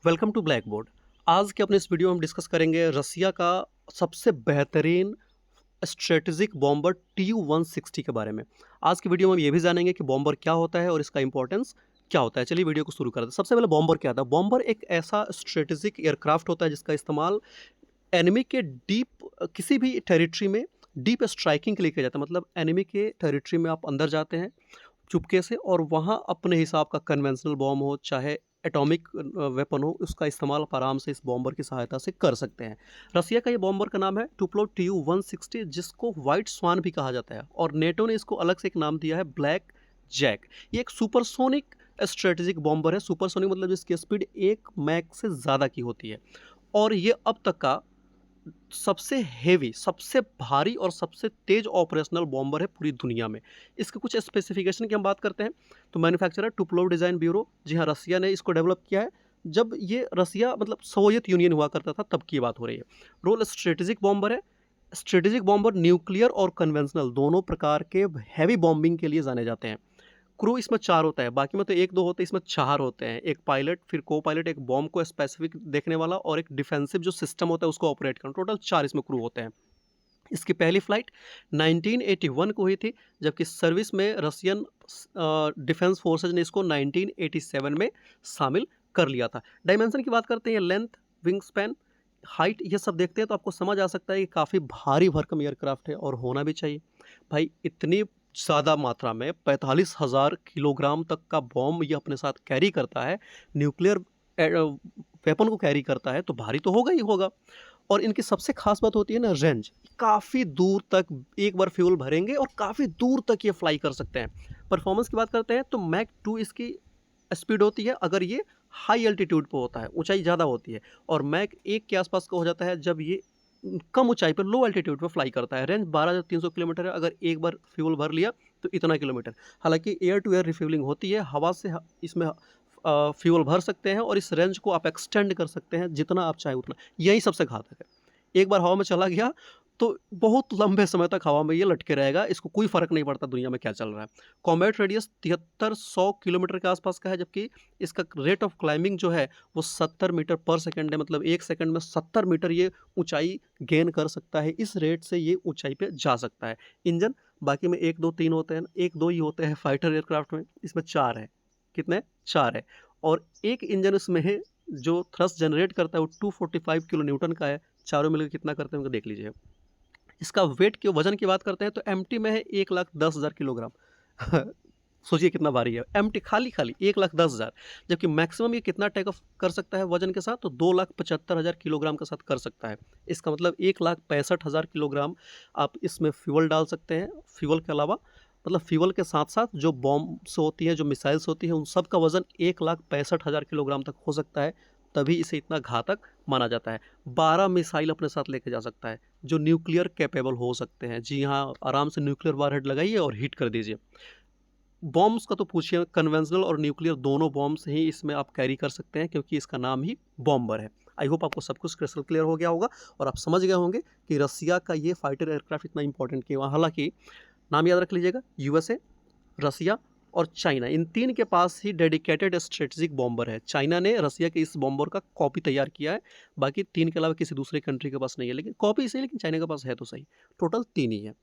Welcome to black board. आज के अपने इस वीडियो में हम डिस्कस करेंगे रसिया का सबसे बेहतरीन स्ट्रेटेजिक बॉम्बर TU-160 के बारे में। आज की वीडियो में हम ये भी जानेंगे कि बॉम्बर क्या होता है और इसका इंपॉर्टेंस क्या होता है। चलिए वीडियो को शुरू करते हैं। सबसे पहले बॉम्बर क्या था? बॉम्बर एक ऐसा स्ट्रेटेजिक एयरक्राफ्ट होता है जिसका इस्तेमाल एनिमी के डीप किसी भी टेरिटरी में डीप स्ट्राइकिंग के लिए किया जाता है। मतलब एनिमी के टेरिटरी में आप अंदर जाते हैं चुपके से और वहाँ अपने हिसाब का कन्वेंशनल बॉम्ब हो चाहे एटॉमिक वेपन हो, उसका इस्तेमाल आप आराम से इस बॉम्बर की सहायता से कर सकते हैं। रसिया का ये बॉम्बर का नाम है टुपोलेव TU-160 जिसको वाइट स्वान भी कहा जाता है और नेटो ने इसको अलग से एक नाम दिया है ब्लैक जैक। ये एक सुपरसोनिक स्ट्रेटेजिक बॉम्बर है। सुपरसोनिक मतलब जिसकी स्पीड 1 मैक से ज़्यादा की होती है और ये अब तक का सबसे हेवी, सबसे भारी और सबसे तेज़ ऑपरेशनल बॉम्बर है पूरी दुनिया में। इसके कुछ स्पेसिफिकेशन की हम बात करते हैं तो मैन्युफैक्चरर टुपोलेव डिज़ाइन ब्यूरो, जी हाँ, रसिया ने इसको डेवलप किया है। जब ये रसिया मतलब सोवियत यूनियन हुआ करता था तब की बात हो रही है। रोल स्ट्रेटेजिक बॉम्बर है। स्ट्रेटेजिक बॉम्बर न्यूक्लियर और कन्वेंशनल दोनों प्रकार के हैवी बॉम्बिंग के लिए जाने जाते हैं। क्रू इसमें 4 होता है, बाकी में तो 1-2 होते हैं, इसमें 4 होते हैं। एक पायलट, फिर को-पायलट, एक बॉम्ब को स्पेसिफिक देखने वाला और एक डिफेंसिव जो सिस्टम होता है उसको ऑपरेट करना। टोटल 4 इसमें क्रू होते हैं। इसकी पहली फ्लाइट 1981 को हुई थी, जबकि सर्विस में रसियन डिफेंस फोर्सेज ने इसको 1987 में शामिल कर लिया था। डायमेंशन की बात करते हैं, लेंथ, विंग स्पैन, हाइट, ये सब देखते हैं तो आपको समझ आ सकता है कि काफ़ी भारी भरकम एयरक्राफ्ट है और होना भी चाहिए। भाई इतनी ज़्यादा मात्रा में 45,000 किलोग्राम तक का बॉम्ब ये अपने साथ कैरी करता है, न्यूक्लियर वेपन को कैरी करता है तो भारी तो होगा ही होगा। और इनकी सबसे खास बात होती है ना रेंज, काफ़ी दूर तक एक बार फ्यूल भरेंगे और काफ़ी दूर तक ये फ्लाई कर सकते हैं। परफॉर्मेंस की बात करते हैं तो मैक 2 इसकी स्पीड होती है अगर ये हाई एल्टीट्यूड पे होता है, ऊंचाई ज़्यादा होती है, और मैक 1 के आसपास का हो जाता है जब ये कम ऊंचाई पर लो एल्टीट्यूड पे फ्लाई करता है। रेंज 12,300 किलोमीटर है, अगर एक बार फ्यूल भर लिया तो इतना किलोमीटर। हालांकि एयर टू एयर रिफ्यूलिंग होती है, हवा से इसमें फ्यूल भर सकते हैं और इस रेंज को आप एक्सटेंड कर सकते हैं जितना आप चाहें उतना। यही सबसे घातक है। एक बार हवा में चला गया तो बहुत लंबे समय तक हवा में ये लटके रहेगा, इसको कोई फ़र्क नहीं पड़ता दुनिया में क्या चल रहा है। कॉम्बैट रेडियस 7300 किलोमीटर के आसपास का है, जबकि इसका रेट ऑफ क्लाइंबिंग जो है वो 70 मीटर पर सेकंड है। मतलब 1 सेकंड में 70 मीटर ये ऊंचाई गेन कर सकता है। इस रेट से ये ऊंचाई पे जा सकता है। इंजन बाकी में 1, 2, 3 होते हैं, 1, 2 ही होते हैं फाइटर एयरक्राफ्ट में, इसमें 4 है। कितने? 4 है। और एक इंजन इसमें है जो थ्रस्ट जनरेट करता है वो 245 किलो न्यूटन का है। चारों मिलकर कितना करते हैं उनको देख लीजिए। इसका वेट की वजन की बात करते हैं तो एमटी में है 1,10,000 किलोग्राम। सोचिए कितना भारी है एमटी, खाली खाली 1,10,000। जबकि मैक्सिमम ये कितना टेक ऑफ कर सकता है वजन के साथ, तो 2,75,000 किलोग्राम के साथ कर सकता है। इसका मतलब 1,65,000 किलोग्राम आप इसमें फ्यूल डाल सकते हैं। फ्यूल के अलावा मतलब फ्यूल के साथ साथ जो बॉम्ब्स होती हैं, जो मिसाइल्स होती हैं, उन सब का वजन 1,65,000 किलोग्राम तक हो सकता है। तभी इसे इतना घातक माना जाता है। 12 मिसाइल अपने साथ लेके जा सकता है जो न्यूक्लियर कैपेबल हो सकते हैं। जी हाँ, आराम से न्यूक्लियर वारहेड लगाइए और हिट कर दीजिए। बॉम्ब्स का तो पूछिए, कन्वेंशनल और न्यूक्लियर दोनों बॉम्ब्स ही इसमें आप कैरी कर सकते हैं क्योंकि इसका नाम ही बॉम्बर है। आई होप आपको सब कुछ क्रिस्टल क्लियर हो गया होगा और आप समझ गए होंगे कि रसिया का ये फाइटर एयरक्राफ्ट इतना इंपॉर्टेंट क्यों है। हालांकि नाम याद रख लीजिएगा, यूएसए, रसिया और चाइना, इन 3 के पास ही डेडिकेटेड स्ट्रेटेजिक बॉम्बर है। चाइना ने रसिया के इस बॉम्बर का कॉपी तैयार किया है, बाकी 3 के अलावा किसी दूसरे कंट्री के पास नहीं है। लेकिन कॉपी इसे, लेकिन चाइना के पास है तो सही। टोटल 3 ही है।